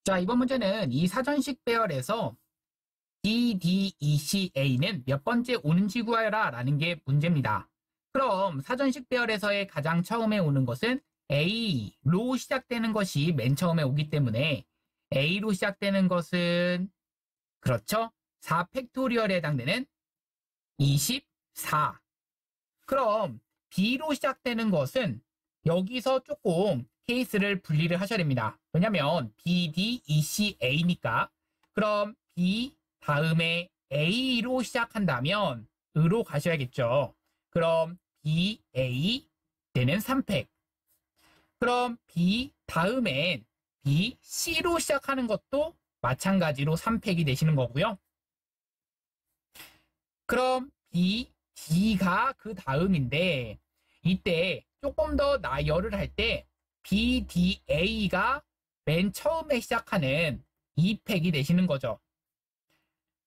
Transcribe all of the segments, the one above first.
자, 이번 문제는 이 사전식 배열에서 DDECA는 몇 번째 오는지 구하여라 라는 게 문제입니다. 그럼 사전식 배열에서의 가장 처음에 오는 것은 A로 시작되는 것이 맨 처음에 오기 때문에 A로 시작되는 것은 그렇죠? 4팩토리얼에 해당되는 24. 그럼 B로 시작되는 것은 여기서 조금 케이스를 분리를 하셔야 됩니다. 왜냐면 B, D, E, C, A니까. 그럼 B 다음에 A로 시작한다면 으로 가셔야겠죠. 그럼 B, A 때는 3팩. 그럼 B 다음엔 B, C로 시작하는 것도 마찬가지로 3팩이 되시는 거고요. 그럼 B, D가 그 다음인데 이때 조금 더 나열을 할 때 B, D, A가 맨 처음에 시작하는 2팩이 되시는 거죠.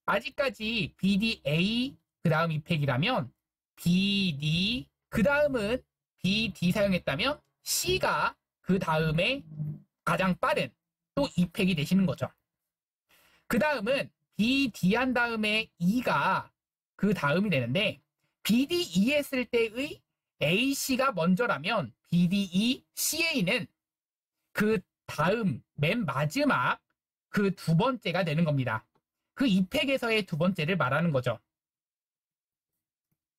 아직까지 B, D, A 그 다음 2팩이라면 B, D 그 다음은 B, D 사용했다면 C가 그 다음에 가장 빠른 또 2팩이 되시는 거죠. 그 다음은 B, D 한 다음에 E가 그 다음이 되는데 BDE 했을 때의 AC가 먼저라면 BDE, CA는 그 다음 맨 마지막 그 두 번째가 되는 겁니다. 그 2팩에서의 두 번째를 말하는 거죠.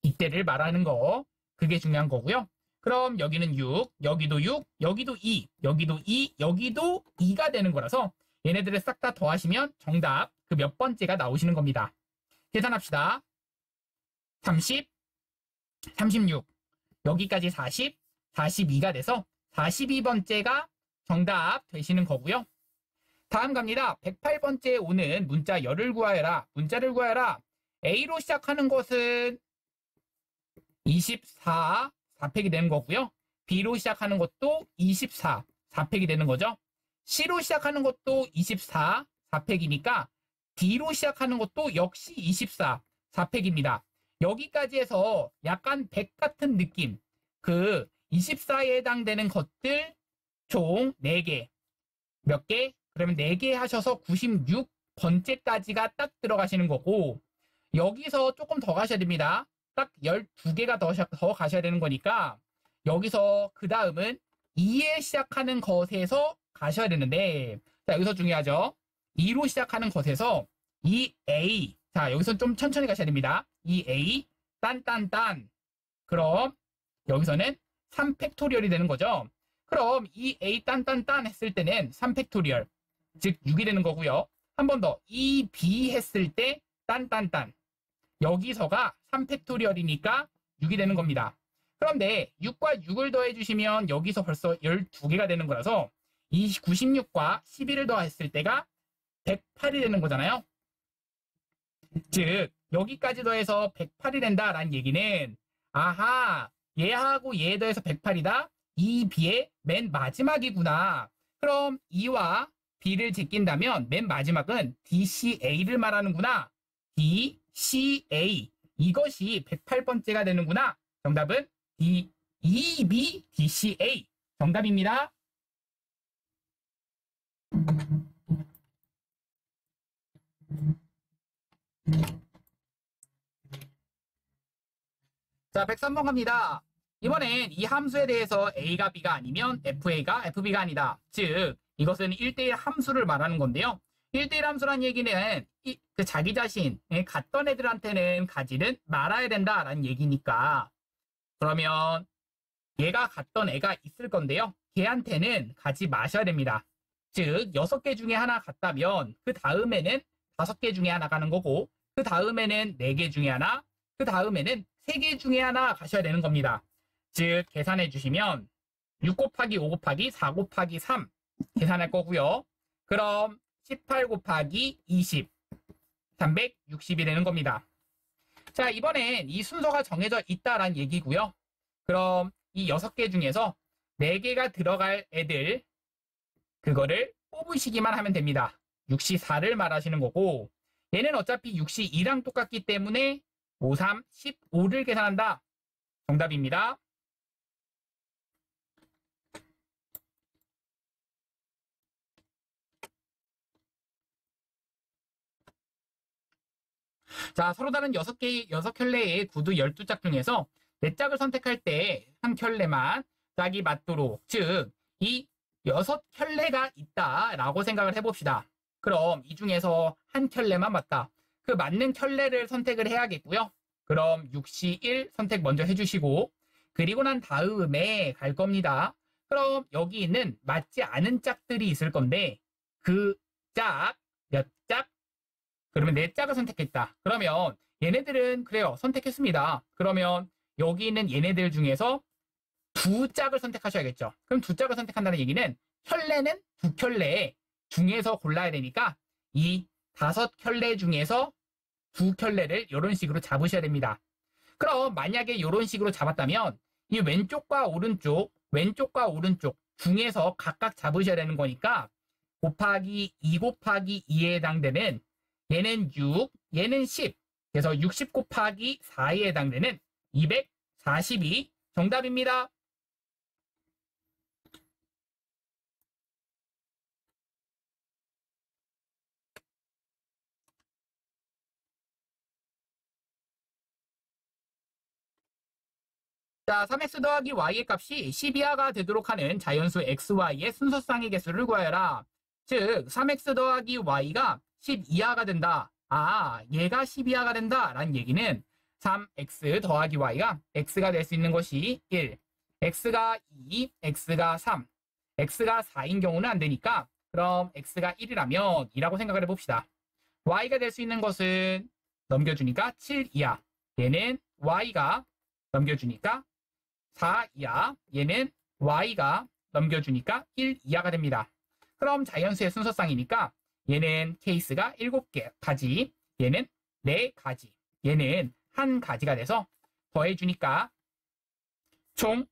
이때를 말하는 거 그게 중요한 거고요. 그럼 여기는 6, 여기도 6, 여기도 2, 여기도 2, 여기도 2가 되는 거라서 얘네들을 싹 다 더하시면 정답 그 몇 번째가 나오시는 겁니다. 계산합시다. 30, 36, 여기까지 40, 42가 돼서 42번째가 정답 되시는 거고요. 다음 갑니다. 108번째에 오는 문자 열을 구하여라. 문자를 구하여라. A로 시작하는 것은 24, 4팩이 되는 거고요. B로 시작하는 것도 24, 4팩이 되는 거죠. C로 시작하는 것도 24, 4팩이니까 D로 시작하는 것도 역시 24, 4팩입니다. 여기까지 해서 약간 100 같은 느낌. 그 24에 해당되는 것들 총 4개. 몇 개? 그러면 4개 하셔서 96번째까지가 딱 들어가시는 거고 여기서 조금 더 가셔야 됩니다. 딱 12개가 더 가셔야 되는 거니까 여기서 그 다음은 2에 시작하는 것에서 가셔야 되는데 자 여기서 중요하죠. 2로 시작하는 것에서 2A 자 여기서 좀 천천히 가셔야 됩니다. 2A 딴딴딴 그럼 여기서는 3팩토리얼이 되는 거죠. 그럼 2A 딴딴딴 했을 때는 3팩토리얼 즉 6이 되는 거고요. 한 번 더 2B 했을 때 딴딴딴 여기서가 3팩토리얼이니까 6이 되는 겁니다. 그런데 6과 6을 더해주시면 여기서 벌써 12개가 되는 거라서 96과 11을 더했을 때가 108이 되는 거잖아요. 즉 여기까지 더해서 108이 된다라는 얘기는 아하 얘하고 얘 더해서 108이다. 이 B의 맨 마지막이구나. 그럼 E와 B를 제낀다면 맨 마지막은 DCA를 말하는구나. DCA 이것이 108번째가 되는구나. 정답은 D, EB, DCA 정답입니다. 자, 103번 갑니다. 이번엔 이 함수에 대해서 A가 B가 아니면 FA가 FB가 아니다. 즉, 이것은 1대1 함수를 말하는 건데요. 1대1 함수란 얘기는 그 자기 자신, 같던 애들한테는 가지는 말아야 된다라는 얘기니까. 그러면 얘가 같던 애가 있을 건데요. 걔한테는 가지 마셔야 됩니다. 즉, 6개 중에 하나 같다면 그 다음에는 5개 중에 하나 가는 거고 그 다음에는 4개 중에 하나 그 다음에는 3개 중에 하나 가셔야 되는 겁니다. 즉 계산해 주시면 6 곱하기 5 곱하기 4 곱하기 3 계산할 거고요. 그럼 18 곱하기 20 360이 되는 겁니다. 자 이번엔 이 순서가 정해져 있다라는 얘기고요. 그럼 이 6개 중에서 4개가 들어갈 애들 그거를 뽑으시기만 하면 됩니다. 64를 말하시는 거고 얘는 어차피 62랑 똑같기 때문에 5, 3, 15를 계산한다. 정답입니다. 자, 서로 다른 6켤레의 구두 12짝 중에서 4짝을 선택할 때 한 켤레만 짝이 맞도록, 즉, 이 6켤레가 있다라고 생각을 해봅시다. 그럼 이 중에서 한 켤레만 맞다. 그 맞는 켤레를 선택을 해야겠고요. 그럼 6시 1 선택 먼저 해주시고, 그리고 난 다음에 갈 겁니다. 그럼 여기 있는 맞지 않은 짝들이 있을 건데, 그 짝, 몇 짝? 그러면 4짝을 선택했다. 그러면 얘네들은 그래요. 선택했습니다. 그러면 여기 있는 얘네들 중에서 2짝을 선택하셔야겠죠. 그럼 2짝을 선택한다는 얘기는 켤레는 2켤레 중에서 골라야 되니까 이 5켤레 중에서 2켤레를 이런 식으로 잡으셔야 됩니다. 그럼 만약에 이런 식으로 잡았다면 이 왼쪽과 오른쪽 중에서 각각 잡으셔야 되는 거니까 곱하기 2 곱하기 2에 해당되는 얘는 6, 얘는 10. 그래서 60 곱하기 4에 해당되는 242 정답입니다. 자, 3x 더하기 y의 값이 10 이하가 되도록 하는 자연수 xy의 순서쌍의 개수를 구하여라. 즉, 3x 더하기 y가 10 이하가 된다. 아, 얘가 10 이하가 된다. 라는 얘기는 3x 더하기 y가 x가 될 수 있는 것이 1, x가 2, x가 3, x가 4인 경우는 안 되니까 그럼 x가 1이라면 2라고 생각을 해봅시다. y가 될 수 있는 것은 넘겨주니까 7 이하. 얘는 y가 넘겨주니까 4 이하, 얘는 y가 넘겨주니까 1 이하가 됩니다. 그럼 자연수의 순서쌍이니까 얘는 케이스가 7가지, 얘는 4가지, 얘는 1가지가 돼서 더해주니까 총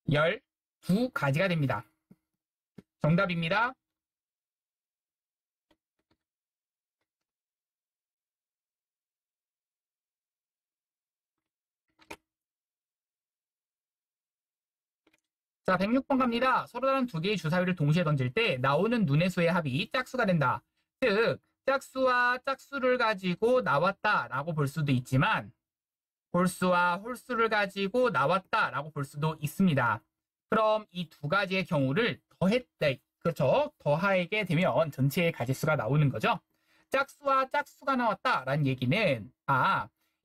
12가지가 됩니다. 정답입니다. 자, 106번 갑니다. 서로 다른 2개의 주사위를 동시에 던질 때 나오는 눈의 수의 합이 짝수가 된다. 즉, 짝수와 짝수를 가지고 나왔다라고 볼 수도 있지만 홀수와 홀수를 가지고 나왔다라고 볼 수도 있습니다. 그럼 이 2가지의 경우를 그렇죠. 더하게 되면 전체의 가지수가 나오는 거죠. 짝수와 짝수가 나왔다라는 얘기는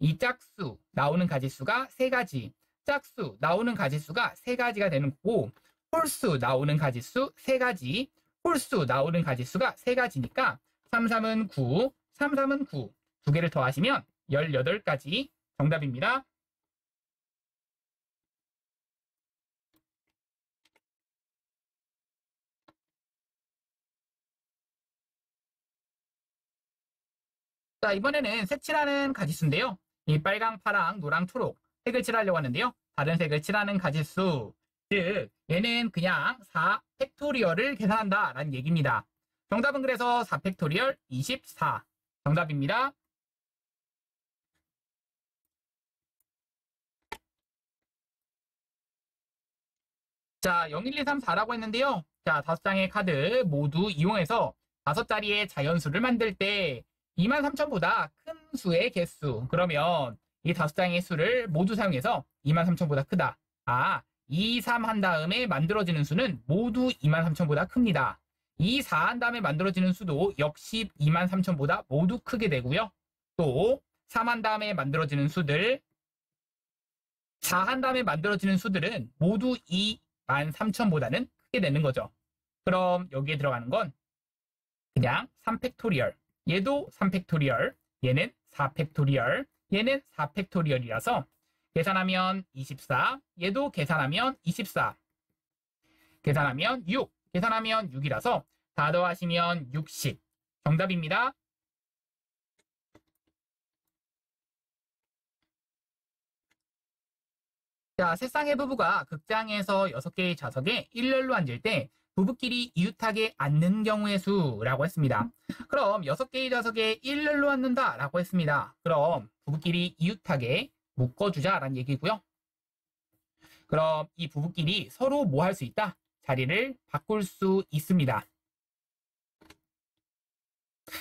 이 짝수 나오는 가지수가 3가지, 짝수 나오는 가지수가 3가지가 되는 거고 홀수 나오는 가지수 3가지, 홀수 나오는 가지수가 3가지니까 3, 3은 9, 3, 3은 9. 2개를 더하시면 18가지 정답입니다. 자, 이번에는 색칠하는 가지수인데요. 이 빨강, 파랑, 노랑, 초록 색을 칠하려고 하는데요. 다른 색을 칠하는 가지수, 즉 얘는 그냥 4 팩토리얼을 계산한다 라는 얘기입니다. 정답은 그래서 4 팩토리얼 24 정답입니다. 자, 0, 1, 2, 3, 4라고 했는데요. 자, 5장의 카드 모두 이용해서 5자리의 자연수를 만들 때 23,000보다 큰 수의 개수. 그러면 이 5장의 수를 모두 사용해서 23,000보다 크다. 2, 3 한 다음에 만들어지는 수는 모두 23,000보다 큽니다. 2, 4 한 다음에 만들어지는 수도 역시 23,000보다 모두 크게 되고요. 또 3 한 다음에 만들어지는 수들, 4 한 다음에 만들어지는 수들은 모두 23,000보다는 크게 되는 거죠. 그럼 여기에 들어가는 건 그냥 3팩토리얼, 얘도 3팩토리얼, 얘는 4팩토리얼, 얘는 4팩토리얼이라서 계산하면 24, 얘도 계산하면 24, 계산하면 6, 계산하면 6이라서 다 더하시면 60. 정답입니다. 자, 세상의 부부가 극장에서 6개의 좌석에 일렬로 앉을 때 부부끼리 이웃하게 앉는 경우의 수라고 했습니다. 그럼 6개의 좌석에 일렬로 앉는다라고 했습니다. 그럼 부부끼리 이웃하게 묶어주자라는 얘기고요. 그럼 이 부부끼리 서로 뭐 할 수 있다? 자리를 바꿀 수 있습니다.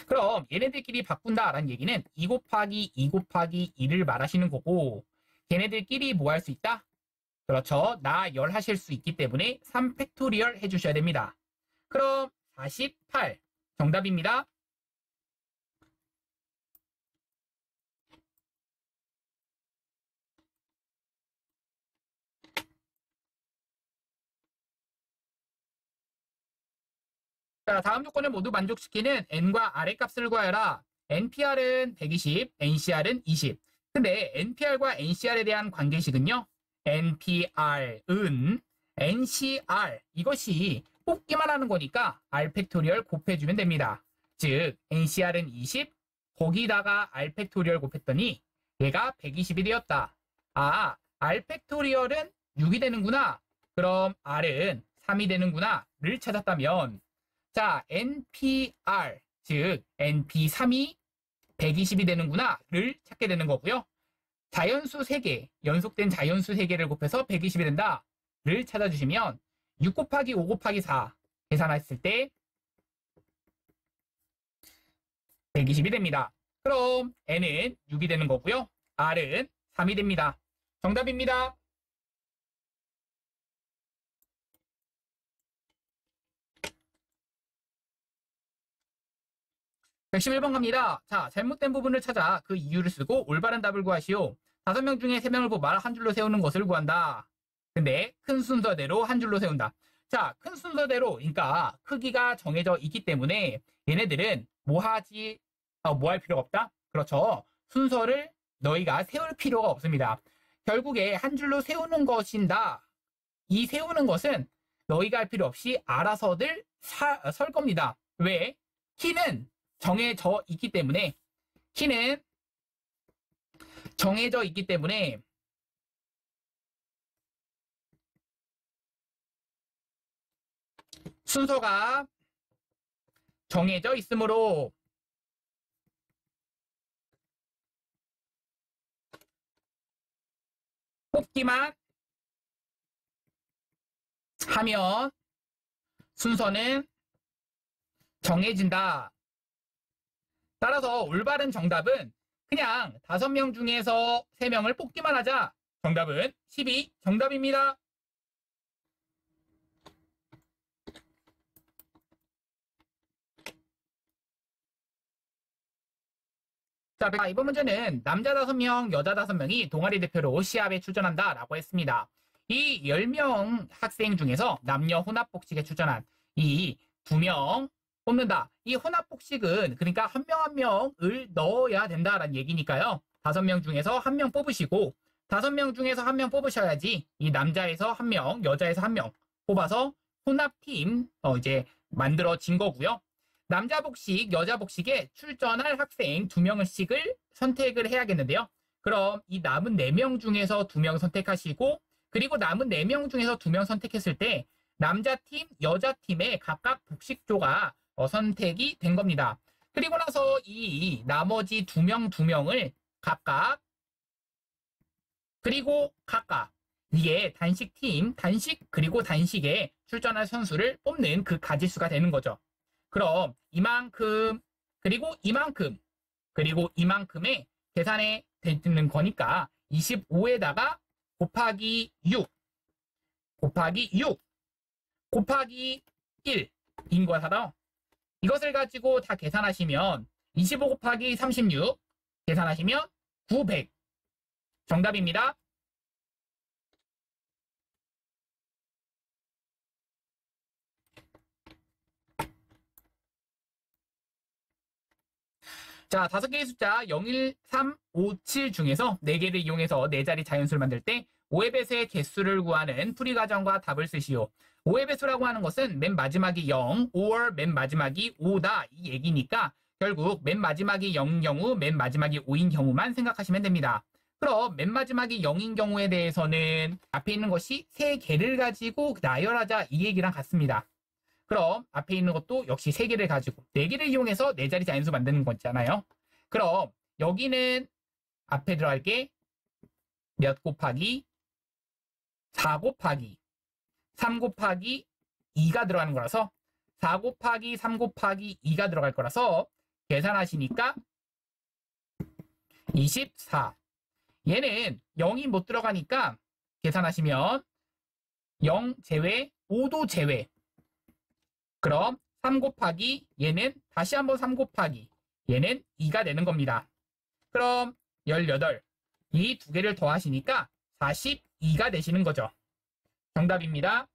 그럼 얘네들끼리 바꾼다라는 얘기는 2 곱하기 2 곱하기 2를 말하시는 거고 걔네들끼리 뭐 할 수 있다? 그렇죠. 나열 하실 수 있기 때문에 3팩토리얼 해주셔야 됩니다. 그럼 48 정답입니다. 자, 다음 조건을 모두 만족시키는 n과 r의 값을 구하여라. npr은 120, ncr은 20. 근데 npr과 ncr에 대한 관계식은요. npr은 ncr 이것이 뽑기만 하는 거니까 r 팩토리얼 곱해주면 됩니다. 즉 ncr은 20, 거기다가 r 팩토리얼 곱했더니 얘가 120이 되었다. 아, r 팩토리얼은 6이 되는구나. 그럼 r은 3이 되는구나를 찾았다면 자, NPR, 즉 NP3이 120이 되는구나를 찾게 되는 거고요. 자연수 3개, 연속된 자연수 3개를 곱해서 120이 된다를 찾아주시면 6 곱하기 5 곱하기 4 계산했을 때 120이 됩니다. 그럼 N은 6이 되는 거고요. R은 3이 됩니다. 정답입니다. 111번 갑니다. 자, 잘못된 부분을 찾아 그 이유를 쓰고 올바른 답을 구하시오. 5명 중에 3명을 뽑아 한 줄로 세우는 것을 구한다. 근데 큰 순서대로 한 줄로 세운다. 자, 큰 순서대로, 그러니까 크기가 정해져 있기 때문에 얘네들은 뭐 할 필요가 없다? 그렇죠. 순서를 너희가 세울 필요가 없습니다. 결국에 한 줄로 세우는 것인다. 이 세우는 것은 너희가 할 필요 없이 알아서들 설 겁니다. 왜? 키는 정해져 있기 때문에 키는 정해져 있기 때문에 순서가 정해져 있으므로 뽑기만 하면 순서는 정해진다. 따라서 올바른 정답은 그냥 5명 중에서 3명을 뽑기만 하자. 정답은 12 정답입니다. 자, 이번 문제는 남자 5명, 여자 5명이 동아리 대표로 시합에 출전한다 라고 했습니다. 이 10명 학생 중에서 남녀 혼합복식에 출전한 이 2명 뽑는다. 이 혼합복식은 그러니까 한 명 한 명을 넣어야 된다라는 얘기니까요. 5명 중에서 1명 뽑으시고 5명 중에서 1명 뽑으셔야지 이 남자에서 1명, 여자에서 1명 뽑아서 혼합팀 이제 만들어진 거고요. 남자 복식, 여자 복식에 출전할 학생 2명씩을 선택을 해야겠는데요. 그럼 이 남은 4명 중에서 2명 선택하시고 그리고 남은 4명 중에서 2명 선택했을 때 남자팀, 여자팀의 각각 복식조가 선택이 된 겁니다. 그리고 나서 이 나머지 2명을 각각 그리고 각각 이게 단식팀, 단식 그리고 단식에 출전할 선수를 뽑는 그 가지수가 되는 거죠. 그럼 이만큼 그리고 이만큼 그리고 이만큼의 계산에 되는 거니까 25에다가 곱하기 6 곱하기 6 곱하기 1인 거잖아요. 이것을 가지고 다 계산하시면 25 곱하기 36 계산하시면 900 정답입니다. 자, 5개의 숫자 0, 1, 3, 5, 7 중에서 4개를 이용해서 4자리 자연수를 만들 때 5의 배수의 개수를 구하는 풀이 과정과 답을 쓰시오. 5의 배수라고 하는 것은 맨 마지막이 0, or 맨 마지막이 5다 이 얘기니까 결국 맨 마지막이 0인 경우, 맨 마지막이 5인 경우만 생각하시면 됩니다. 그럼 맨 마지막이 0인 경우에 대해서는 앞에 있는 것이 3개를 가지고 나열하자 이 얘기랑 같습니다. 그럼 앞에 있는 것도 역시 3개를 가지고 4개를 이용해서 4자리 자연수 만드는 거잖아요. 그럼 여기는 앞에 들어갈 게 몇 곱하기 4 곱하기 3 곱하기 2가 들어가는 거라서 4 곱하기 3 곱하기 2가 들어갈 거라서 계산하시니까 24. 얘는 0이 못 들어가니까 계산하시면 0 제외, 5도 제외. 그럼 3 곱하기 얘는 다시 한번 3 곱하기 얘는 2가 되는 겁니다. 그럼 18. 이 두 개를 더하시니까 42가 되시는 거죠. 정답입니다.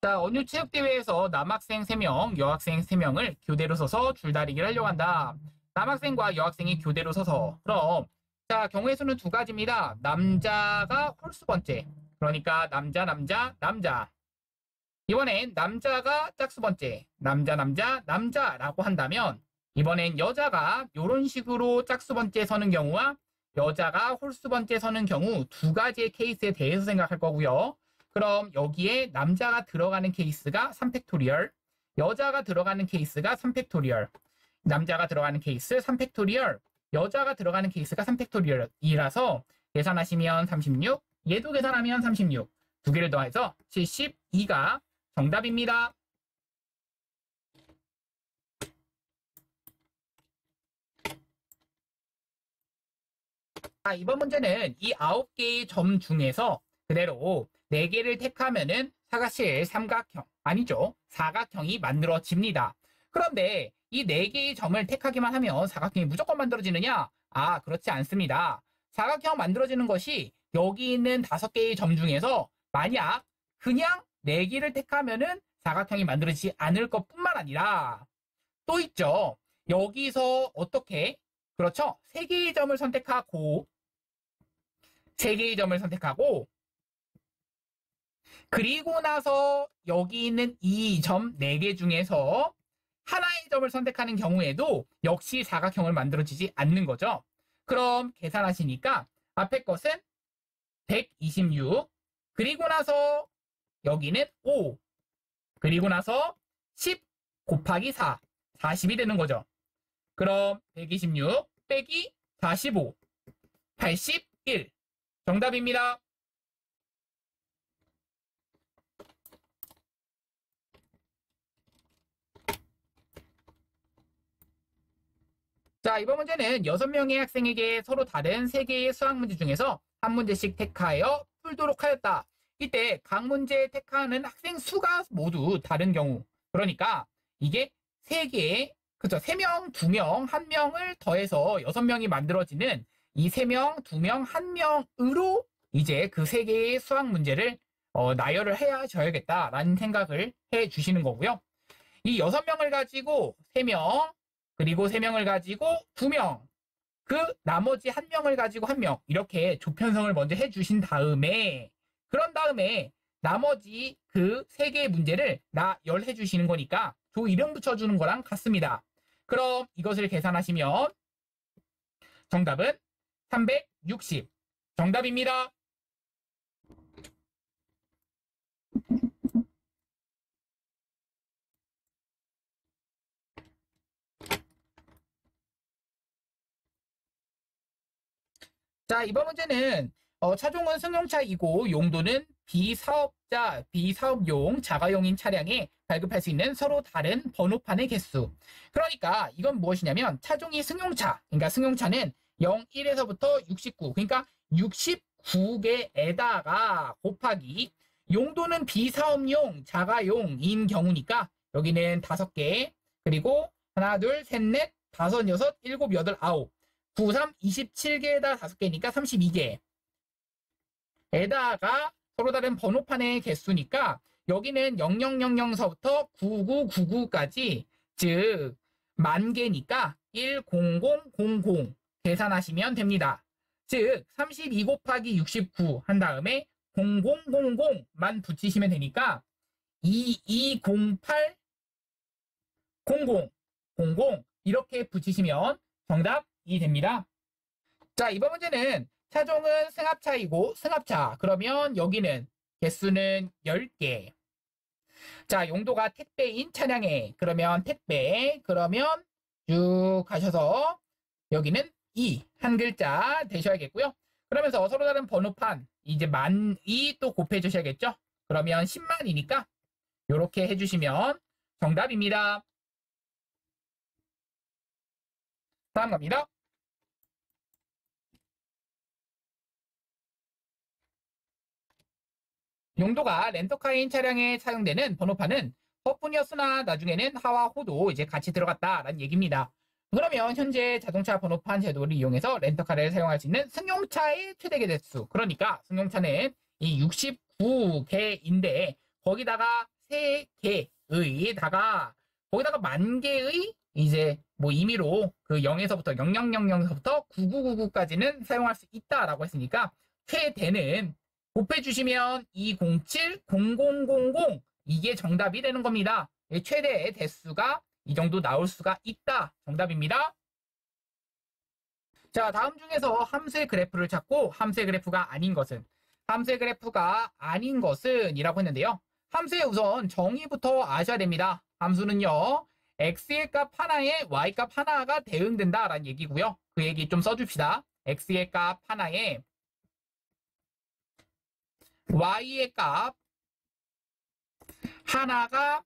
자, 언유 체육대회에서 남학생 3명, 여학생 3명을 교대로 서서 줄다리기를 하려고 한다. 남학생과 여학생이 교대로 서서. 그럼, 자, 경우의 수는 두 가지입니다. 남자가 홀수 번째. 그러니까 남자, 남자, 남자. 이번엔 남자가 짝수 번째. 남자, 남자, 남자라고 한다면, 이번엔 여자가 이런 식으로 짝수 번째 서는 경우와 여자가 홀수 번째 서는 경우 두 가지의 케이스에 대해서 생각할 거고요. 그럼 여기에 남자가 들어가는 케이스가 3팩토리얼, 여자가 들어가는 케이스가 3팩토리얼, 남자가 들어가는 케이스 3팩토리얼, 여자가 들어가는 케이스가 3팩토리얼이라서 계산하시면 36, 얘도 계산하면 36, 두 개를 더해서 72가 정답입니다. 자, 이번 문제는 이 9개의 점 중에서 그대로 4개를 택하면은 사각실 삼각형, 아니죠. 사각형이 만들어집니다. 그런데 이 4개의 점을 택하기만 하면 사각형이 무조건 만들어지느냐? 아, 그렇지 않습니다. 사각형 만들어지는 것이 여기 있는 5개의 점 중에서 만약 그냥 4개를 택하면은 사각형이 만들어지지 않을 것뿐만 아니라 또 있죠. 여기서 어떻게? 그렇죠. 3개의 점을 선택하고 3개의 점을 선택하고 그리고 나서 여기 있는 이 점 4개 중에서 하나의 점을 선택하는 경우에도 역시 사각형을 만들어지지 않는 거죠. 그럼 계산하시니까 앞에 것은 126, 그리고 나서 여기는 5, 그리고 나서 10 곱하기 4, 40이 되는 거죠. 그럼 126 빼기 45, 81. 정답입니다. 자, 이번 문제는 6명의 학생에게 서로 다른 3개의 수학 문제 중에서 한 문제씩 택하여 풀도록 하였다. 이때 각 문제 택하는 학생 수가 모두 다른 경우. 그러니까 이게 3개, 그죠? 3명, 2명, 1명을 더해서 6명이 만들어지는 이 3명, 2명, 1명으로 이제 그 3개의 수학 문제를 나열을 해야져야겠다라는 생각을 해 주시는 거고요. 이 6명을 가지고 3명, 그리고 3명을 가지고 2명, 그 나머지 1명을 가지고 1명, 이렇게 조편성을 먼저 해주신 다음에, 그런 다음에 나머지 그 3개의 문제를 나열해 주시는 거니까 조 이름 붙여주는 거랑 같습니다. 그럼 이것을 계산하시면 정답은 360. 정답입니다. 자, 이번 문제는 차종은 승용차이고 용도는 비사업자, 비사업용, 자가용인 차량에 발급할 수 있는 서로 다른 번호판의 개수. 그러니까 이건 무엇이냐면 차종이 승용차, 그러니까 승용차는 0, 1에서부터 69, 그러니까 69개에다가 곱하기 용도는 비사업용, 자가용인 경우니까 여기는 5개, 그리고 하나, 둘, 셋, 넷, 다섯, 여섯, 일곱, 여덟, 아홉. 9, 3, 27개에다 5개니까 32개. 에다가 서로 다른 번호판의 개수니까 여기는 0000서부터 9999까지 즉 만개니까 10000 계산하시면 됩니다. 즉 32 곱하기 69 한 다음에 0000만 붙이시면 되니까 2208 0000 이렇게 붙이시면 정답이 됩니다. 자, 이번 문제는 차종은 승합차이고 승합차. 그러면 여기는 개수는 10개. 자, 용도가 택배인 차량에. 그러면 택배. 그러면 쭉 가셔서 여기는 이 한 글자 되셔야겠고요. 그러면서 서로 다른 번호판 이제 만이 또 곱해 주셔야겠죠? 그러면 10만이니까 이렇게 해주시면 정답입니다. 다음 갑니다. 용도가 렌터카인 차량에 사용되는 번호판은 허뿐이었으나 나중에는 하와 호도 이제 같이 들어갔다라는 얘기입니다. 그러면 현재 자동차 번호판 제도를 이용해서 렌터카를 사용할 수 있는 승용차의 최대 개대수, 그러니까 승용차는 이 69개인데 거기다가 3개의다가 거기다가 만 개의 이제 뭐 임의로 그 0에서부터 0000에서부터 9999까지는 사용할 수 있다라고 했으니까 최대는 곱해주시면 207 0000 이게 정답이 되는 겁니다. 최대의 대수가 이 정도 나올 수가 있다. 정답입니다. 자, 다음 중에서 함수의 그래프를 찾고 함수의 그래프가 아닌 것은 이라고 했는데요. 함수의 우선 정의부터 아셔야 됩니다. 함수는요. x의 값 하나에 y 값 하나가 대응된다라는 얘기고요. 그 얘기 좀 써줍시다. x의 값 하나에 y의 값 하나가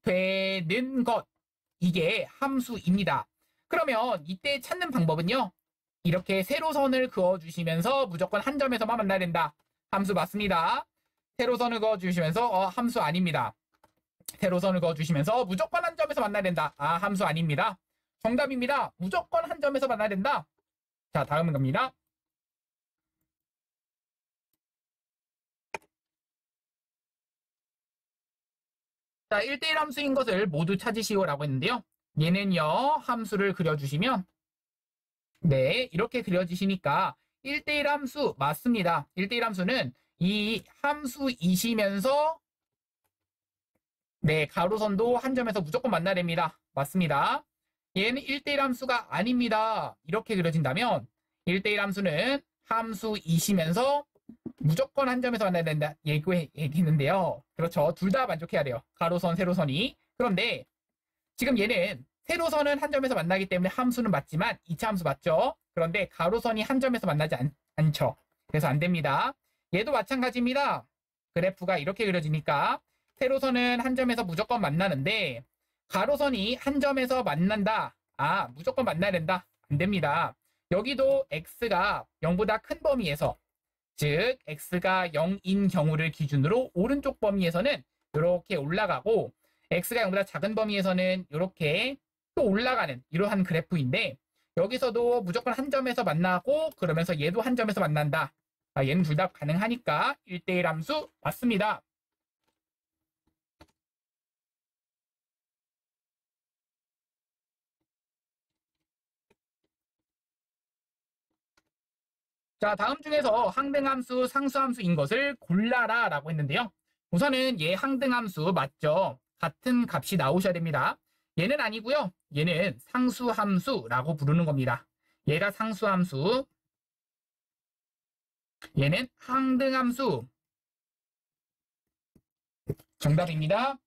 대응되는 것, 이게 함수입니다. 그러면 이때 찾는 방법은요. 이렇게 세로선을 그어주시면서 무조건 한 점에서만 만나야 된다. 함수 맞습니다. 세로선을 그어주시면서 함수 아닙니다. 세로선을 그어주시면서 무조건 한 점에서 만나야 된다. 함수 아닙니다. 정답입니다. 무조건 한 점에서 만나야 된다. 자, 다음은 갑니다. 자, 1대1 함수인 것을 모두 찾으시오라고 했는데요. 얘는요, 함수를 그려주시면, 네, 이렇게 그려지시니까 1대1 함수 맞습니다. 1대1 함수는 이 함수이시면서, 네, 가로선도 한 점에서 무조건 만나야 됩니다. 맞습니다. 얘는 1대1 함수가 아닙니다. 이렇게 그려진다면, 1대1 함수는 함수이시면서 무조건 한 점에서 만나야 된다 얘기했는데요. 그렇죠. 둘 다 만족해야 돼요. 가로선, 세로선이. 그런데 지금 얘는 세로선은 한 점에서 만나기 때문에 함수는 맞지만 2차 함수 맞죠? 그런데 가로선이 한 점에서 만나지 않죠. 그래서 안 됩니다. 얘도 마찬가지입니다. 그래프가 이렇게 그려지니까 세로선은 한 점에서 무조건 만나는데 가로선이 한 점에서 만난다. 무조건 만나야 된다. 안 됩니다. 여기도 x가 0보다 큰 범위에서, 즉 x가 0인 경우를 기준으로 오른쪽 범위에서는 이렇게 올라가고 x가 0보다 작은 범위에서는 이렇게 또 올라가는 이러한 그래프인데 여기서도 무조건 한 점에서 만나고 그러면서 얘도 한 점에서 만난다. 얘는 둘 다 가능하니까 1대1 함수 맞습니다. 자, 다음 중에서 항등함수, 상수함수인 것을 골라라 라고 했는데요. 우선은 얘 항등함수 맞죠? 같은 값이 나오셔야 됩니다. 얘는 아니고요. 얘는 상수함수라고 부르는 겁니다. 얘가 상수함수, 얘는 항등함수. 정답입니다.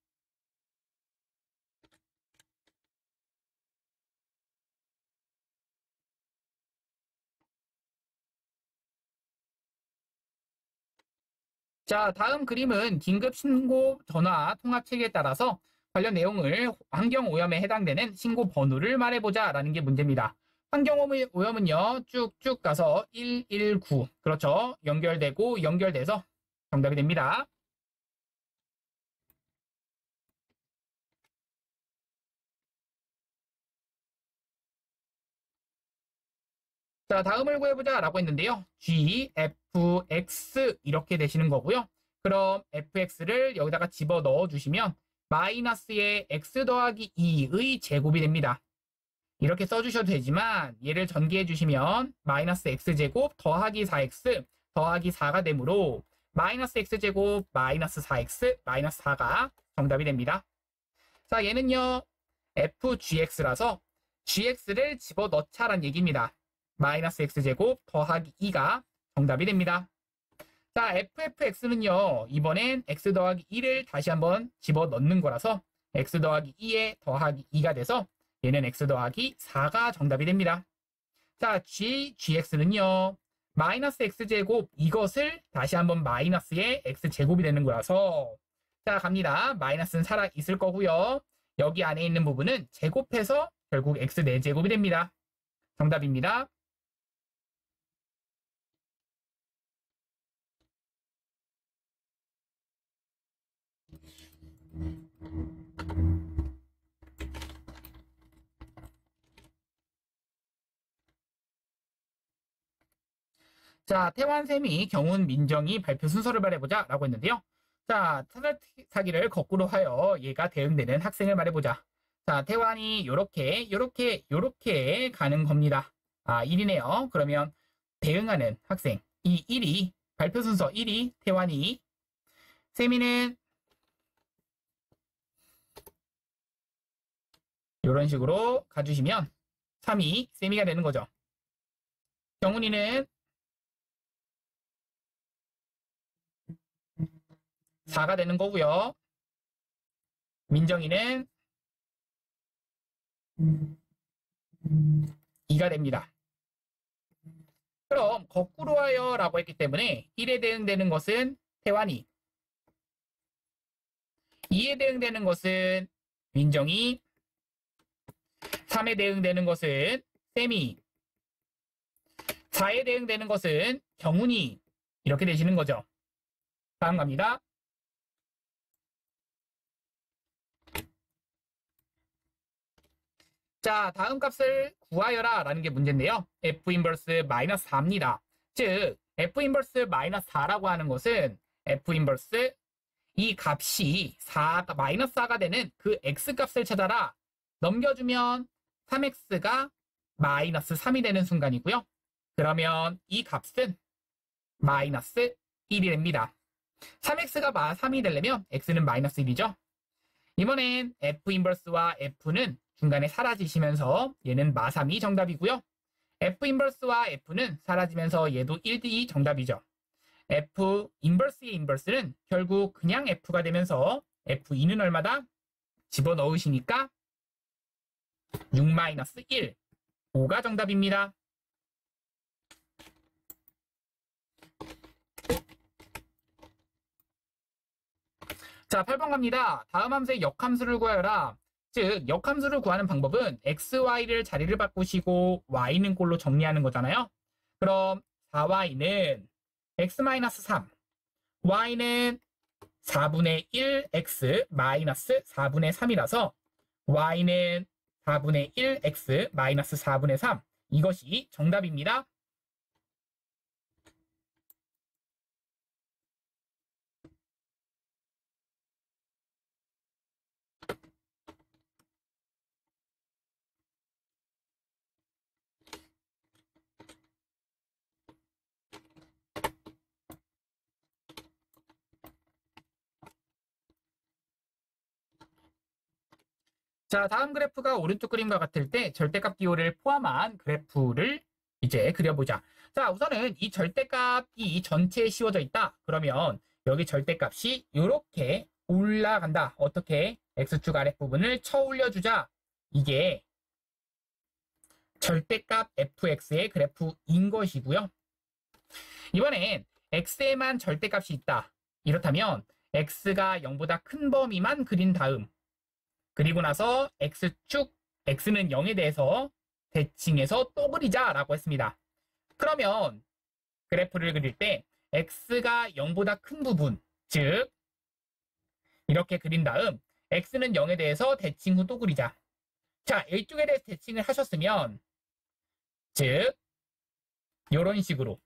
자, 다음 그림은 긴급 신고 전화 통합 체계에 따라서 관련 내용을 환경 오염에 해당되는 신고 번호를 말해보자 라는 게 문제입니다. 환경 오염은요, 쭉쭉 가서 119. 그렇죠. 연결되고 연결돼서 정답이 됩니다. 자, 다음을 구해보자 라고 했는데요. G, F, X 이렇게 되시는 거고요. 그럼 fx를 여기다가 집어 넣어 주시면 마이너스의 x 더하기 2의 제곱이 됩니다. 이렇게 써주셔도 되지만 얘를 전개해 주시면 마이너스 x제곱 더하기 4x 더하기 4가 되므로 마이너스 x제곱 마이너스 4x 마이너스 4가 정답이 됩니다. 자, 얘는요 fgx라서 gx를 집어넣자란 얘기입니다. 마이너스 x제곱 더하기 2가 정답이 됩니다. 자, ffx는요 이번엔 x 더하기 2를 다시 한번 집어넣는 거라서 x 더하기 2에 더하기 2가 돼서 얘는 x 더하기 4가 정답이 됩니다. 자, gx는요. 마이너스 x제곱 이것을 다시 한번 마이너스의 x제곱이 되는 거라서 자, 갑니다. 마이너스는 살아 있을 거고요. 여기 안에 있는 부분은 제곱해서 결국 x 4제곱이 됩니다. 정답입니다. 자, 태완쌤이 경운, 민정이 발표 순서를 말해보자 라고 했는데요. 자, 사설 사기를 거꾸로 하여 얘가 대응되는 학생을 말해보자. 자, 태완이 요렇게 가는 겁니다. 아, 1이네요. 그러면 대응하는 학생. 이 1이, 발표 순서 1이 태완이, 세미는 이런 식으로 가주시면 3이 세미가 되는 거죠. 경훈이는 4가 되는 거고요. 민정이는 2가 됩니다. 그럼 거꾸로 하여 라고 했기 때문에 1에 대응되는 것은 태완이, 2에 대응되는 것은 민정이, 3에 대응되는 것은 쌤이, 4에 대응되는 것은 경훈이 이렇게 되시는 거죠. 다음 갑니다. 자, 다음 값을 구하여라 라는 게 문제인데요. f 인버스 마이너스 4입니다. 즉 f 인버스 마이너스 4라고 하는 것은 f 인버스 이 값이 4가 마이너스 4가 되는 그 x 값을 찾아라. 넘겨주면 3x가 마이너스 3이 되는 순간이고요. 그러면 이 값은 마이너스 1이 됩니다. 3x가 3이 되려면 x는 마이너스 1이죠. 이번엔 f 인버스와 f는 중간에 사라지시면서 얘는 마3이 정답이고요. f 인버스와 f는 사라지면서 얘도 1이 정답이죠. f 인버스의 인버스는 결국 그냥 f가 되면서 f2는 얼마다? 집어넣으시니까 6-1, 5가 정답입니다. 자, 8번 갑니다. 다음 함수의 역함수를 구하여라. 즉, 역함수를 구하는 방법은 x, y를 자리를 바꾸시고 y는 꼴로 정리하는 거잖아요. 그럼 4y는 x-3, y는 4분의 1x 마이너스 4분의 3이라서 y는 4분의 1x 마이너스 4분의 3 이것이 정답입니다. 자, 다음 그래프가 오른쪽 그림과 같을 때 절대값 기호를 포함한 그래프를 이제 그려보자. 자, 우선은 이 절대값이 전체에 씌워져 있다. 그러면 여기 절대값이 이렇게 올라간다. 어떻게? x축 아랫부분을 쳐 올려주자. 이게 절대값 fx의 그래프인 것이고요. 이번엔 x에만 절대값이 있다. 이렇다면 x가 0보다 큰 범위만 그린 다음 그리고 나서 x축, x는 0에 대해서 대칭해서 또 그리자라고 했습니다. 그러면 그래프를 그릴 때 x가 0보다 큰 부분, 즉 이렇게 그린 다음 x는 0에 대해서 대칭 후 또 그리자. 자, 이쪽에 대해서 대칭을 하셨으면 즉 이런 식으로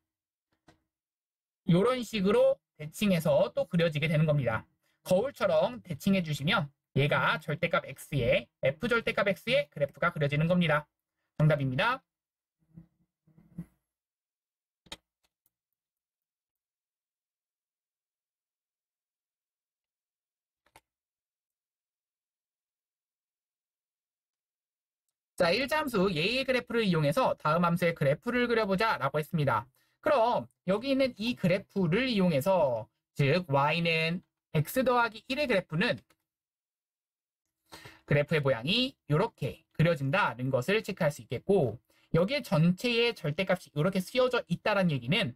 대칭해서 또 그려지게 되는 겁니다. 거울처럼 대칭해 주시면 얘가 절대값 x의 f 절대값 x의 그래프가 그려지는 겁니다. 정답입니다. 자, 1자함수 예의 그래프를 이용해서 다음 함수의 그래프를 그려보자 라고 했습니다. 그럼 여기 있는 이 그래프를 이용해서 즉 y는 x 더하기 1의 그래프는 그래프의 모양이 이렇게 그려진다는 것을 체크할 수 있겠고 여기에 전체의 절대값이 이렇게 쓰여져 있다는 얘기는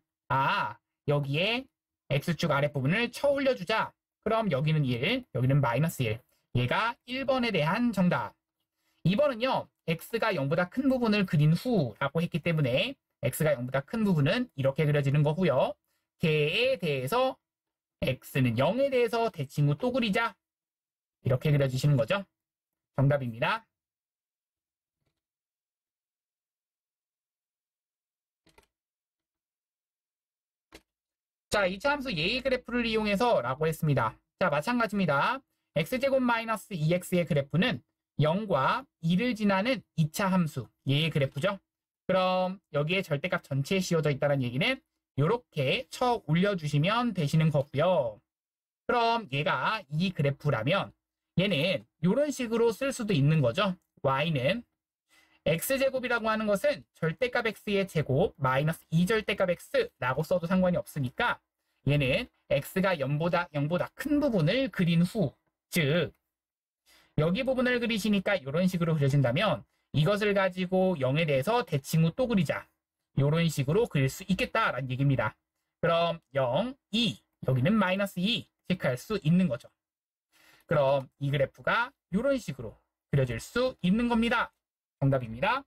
여기에 x축 아랫부분을 쳐 올려주자. 그럼 여기는 1, 여기는 마이너스 1. 얘가 1번에 대한 정답. 2번은요. x가 0보다 큰 부분을 그린 후라고 했기 때문에 x가 0보다 큰 부분은 이렇게 그려지는 거고요. 걔에 대해서 x는 0에 대해서 대칭 후 또 그리자. 이렇게 그려주시는 거죠. 정답입니다. 자, 이차 함수 예의 그래프를 이용해서 라고 했습니다. 자, 마찬가지입니다. x제곱 마이너스 2x의 그래프는 0과 2를 지나는 2차 함수 예의 그래프죠. 그럼 여기에 절대값 전체에 씌워져 있다는 얘기는 이렇게 쳐 올려주시면 되시는 거고요. 그럼 얘가 이 그래프라면 얘는 이런 식으로 쓸 수도 있는 거죠. y는 x제곱이라고 하는 것은 절대값 x의 제곱 마이너스 2절대값 x라고 써도 상관이 없으니까 얘는 x가 0보다 큰 부분을 그린 후, 즉 여기 부분을 그리시니까 이런 식으로 그려진다면 이것을 가지고 0에 대해서 대칭 후 또 그리자. 이런 식으로 그릴 수 있겠다라는 얘기입니다. 그럼 0, 2, 여기는 마이너스 2 체크할 수 있는 거죠. 그럼 이 그래프가 이런 식으로 그려질 수 있는 겁니다. 정답입니다.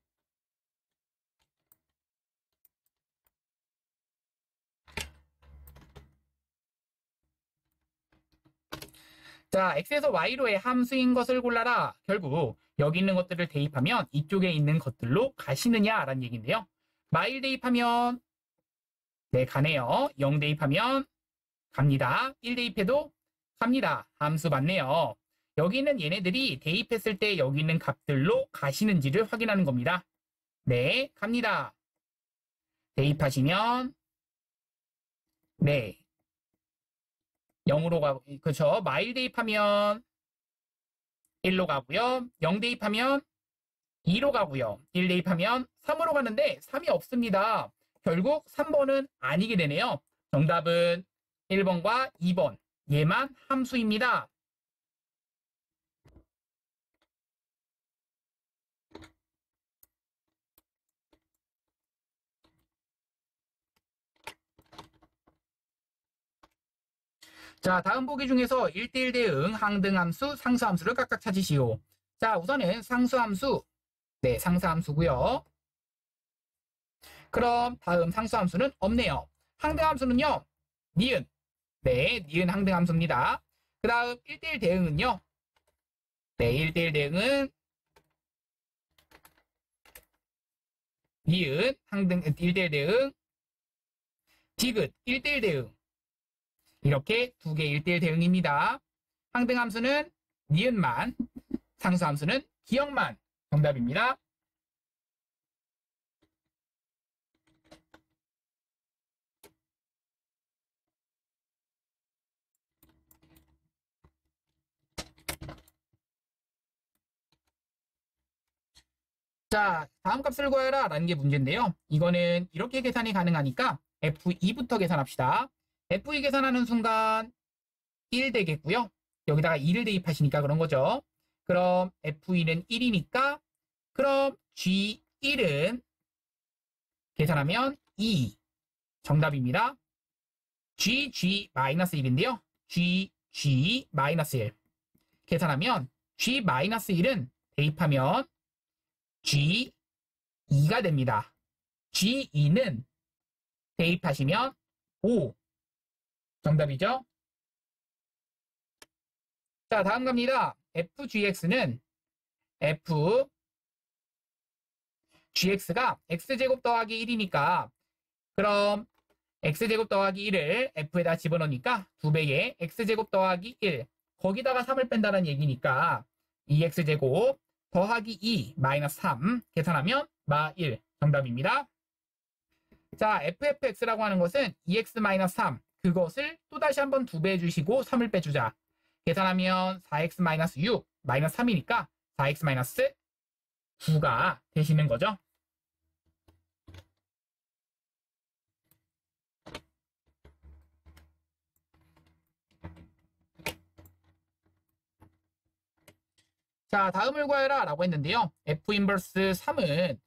자, x에서 y로의 함수인 것을 골라라. 결국 여기 있는 것들을 대입하면 이쪽에 있는 것들로 가시느냐라는 얘기인데요. 마일 대입하면 네, 가네요. 0 대입하면 갑니다. 1 대입해도 갑니다. 함수 맞네요. 여기 있는 얘네들이 대입했을 때 여기 있는 값들로 가시는지를 확인하는 겁니다. 네, 갑니다. 대입하시면 네, 0으로 가고 그렇죠. 마일 대입하면 1로 가고요. 0 대입하면 2로 가고요. 1 대입하면 3으로 가는데 3이 없습니다. 결국 3번은 아니게 되네요. 정답은 1번과 2번. 얘만 함수입니다. 자, 다음 보기 중에서 1대1 대응, 항등함수, 상수함수를 각각 찾으시오. 자, 우선은 상수함수. 네, 상수함수고요. 그럼 다음 상수함수는 없네요. 항등함수는요. 니은. 네, 니은 항등함수입니다. 그 다음 1대1 대응은요. 네, 1대1 대응은 니은 항등 1대1 대응, 디귿 1대1 대응. 이렇게 두 개 1대1 대응입니다. 항등함수는 니은만, 상수함수는 기억만 정답입니다. 자, 다음 값을 구하라 라는 게 문제인데요. 이거는 이렇게 계산이 가능하니까 F2부터 계산합시다. F2 계산하는 순간 1 되겠고요. 여기다가 2를 대입하시니까 그런 거죠. 그럼 F2는 1이니까 그럼 G1은 계산하면 2 정답입니다. G-1인데요. G-1 계산하면 G-1은 대입하면 G2가 됩니다. G2는 대입하시면 5 정답이죠. 자, 다음 갑니다. FGX는 FGX가 X제곱 더하기 1이니까 그럼 X제곱 더하기 1을 F에다 집어넣으니까 2배의 X제곱 더하기 1 거기다가 3을 뺀다는 얘기니까 2X제곱 더하기 2 마이너스 3 계산하면 마1 정답입니다. 자, FFX라고 하는 것은 2X 마이너스 3 그것을 또다시 한번 2배 해주시고 3을 빼주자. 계산하면 4X 마이너스 6 마이너스 3이니까 4X 마이너스 9가 되시는 거죠. 자, 다음을 구하라 라고 했는데요. F 인버스 3은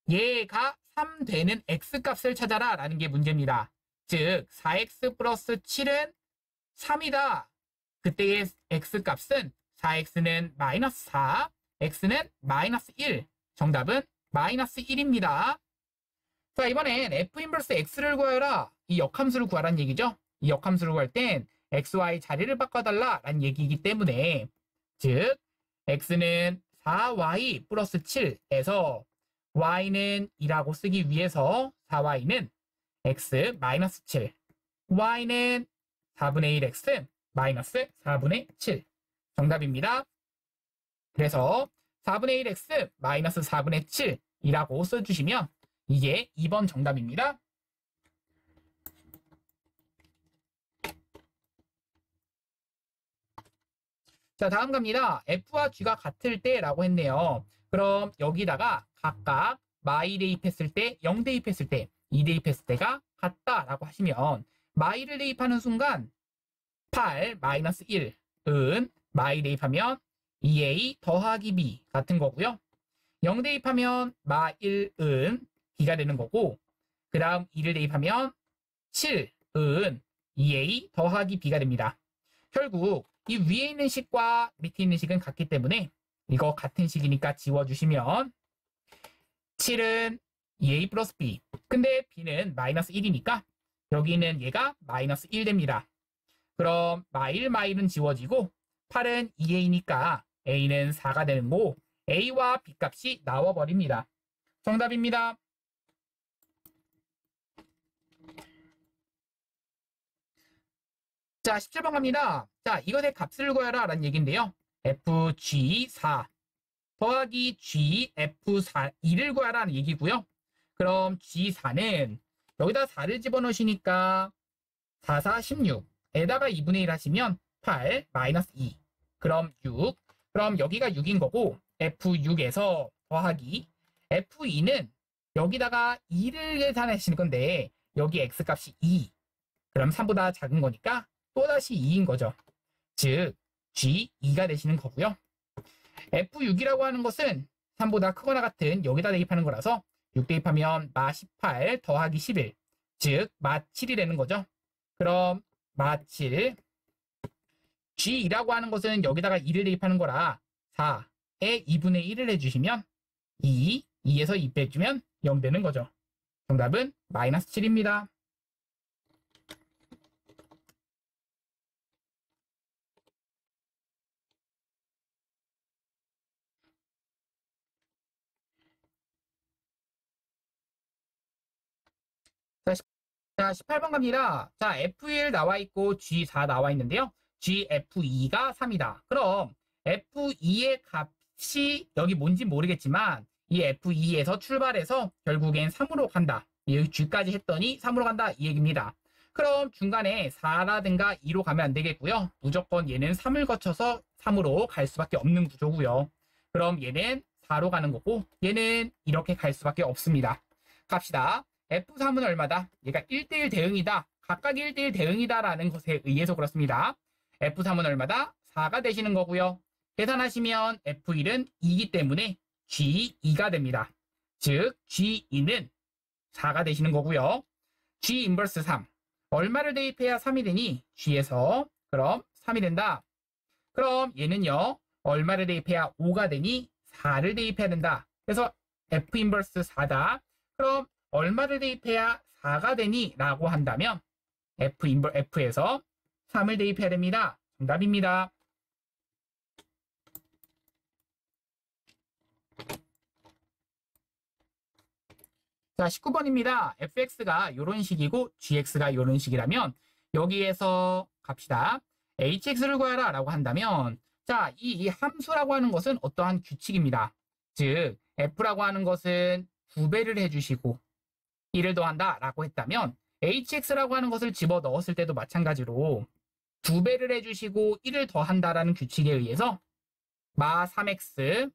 얘가 3 되는 x값을 찾아라 라는 게 문제입니다. 즉 4x 플러스 7은 3이다. 그때의 x값은 4x는 마이너스 4, x는 마이너스 1. 정답은 마이너스 1입니다. 자, 이번엔 f 인버스 x를 구하여라. 이 역함수를 구하라는 얘기죠. 이 역함수를 구할 땐 x, y 자리를 바꿔달라 라는 얘기이기 때문에 즉 x는 4y 플러스 7에서 y는 2라고 쓰기 위해서 4y는 x 마이너스 7, y는 4분의 1 x 마이너스 4분의 7. 정답입니다. 그래서 4분의 1 x 마이너스 4분의 7이라고 써주시면 이게 2번 정답입니다. 자, 다음 갑니다. f와 g가 같을 때라고 했네요. 그럼 여기다가 각각 마이 대입했을 때, 0 대입했을 때, 2 대입했을 때가 같다라고 하시면 마이를 대입하는 순간 8 마이너스 1은 마이 대입하면 2a 더하기 b 같은 거고요. 0 대입하면 마 1은 b가 되는 거고 그 다음 2를 대입하면 7은 2a 더하기 b가 됩니다. 결국 이 위에 있는 식과 밑에 있는 식은 같기 때문에 이거 같은 식이니까 지워주시면 7은 2a 플러스 b 근데 b는 마이너스 1이니까 여기 있는 얘가 마이너스 1 됩니다. 그럼 마일은 지워지고 8은 2a니까 a는 4가 되는 거고 a와 b 값이 나와버립니다. 정답입니다. 자, 17번 갑니다. 자, 이것의 값을 구하라 라는 얘기인데요. fg4 더하기 gf2를 구하라는 얘기고요. 그럼 g4는 여기다 4를 집어넣으시니까 4, 4, 16에다가 2분의 1 하시면 8 마이너스 2 그럼 6 그럼 여기가 6인 거고 f6에서 더하기 f2는 여기다가 2를 계산하시는 건데 여기 x값이 2 그럼 3보다 작은 거니까 또다시 2인 거죠. 즉 G2가 되시는 거고요. F6이라고 하는 것은 3보다 크거나 같은 여기다 대입하는 거라서 6 대입하면 마 18 더하기 11 즉 마 7이 되는 거죠. 그럼 마 7 G2라고 하는 것은 여기다가 2를 대입하는 거라 4에 2분의 1을 해주시면 2에서 2 빼주면 0 되는 거죠. 정답은 마이너스 7입니다. 자, 18번 갑니다. 자, F1 나와 있고 G4 나와 있는데요. GF2가 3이다. 그럼 F2의 값이 여기 뭔지 모르겠지만 이 F2에서 출발해서 결국엔 3으로 간다. 여기 G까지 했더니 3으로 간다. 이 얘기입니다. 그럼 중간에 4라든가 2로 가면 안 되겠고요. 무조건 얘는 3을 거쳐서 3으로 갈 수밖에 없는 구조고요. 그럼 얘는 4로 가는 거고 얘는 이렇게 갈 수밖에 없습니다. 갑시다. F3은 얼마다? 얘가 1대1 대응이다. 각각 1대1 대응이다라는 것에 의해서 그렇습니다. F3은 얼마다? 4가 되시는 거고요. 계산하시면 F1은 2이기 때문에 G2가 됩니다. 즉 G2는 4가 되시는 거고요. G 인버스 3. 얼마를 대입해야 3이 되니? G에서 그럼 3이 된다. 그럼 얘는요. 얼마를 대입해야 5가 되니? 4를 대입해야 된다. 그래서 F 인버스 4다. 그럼 얼마를 대입해야 4가 되니? 라고 한다면 F에서 3을 대입해야 됩니다. 정답입니다. 자, 19번입니다. fx가 이런 식이고 gx가 이런 식이라면 여기에서 갑시다. hx를 구하라 라고 한다면 자, 이 함수라고 하는 것은 어떠한 규칙입니다. 즉 f라고 하는 것은 2배를 해주시고 1을 더한다 라고 했다면 hx라고 하는 것을 집어넣었을 때도 마찬가지로 2배를 해주시고 1을 더한다라는 규칙에 의해서 마 3x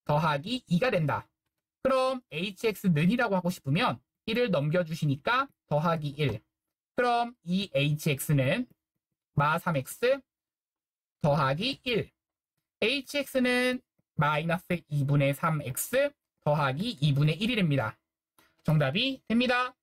더하기 2가 된다. 그럼 hx는 이라고 하고 싶으면 1을 넘겨주시니까 더하기 1. 그럼 이 hx는 마 3x 더하기 1. hx는 마이너스 2분의 3x 더하기 2분의 1이 됩니다. 정답이 됩니다.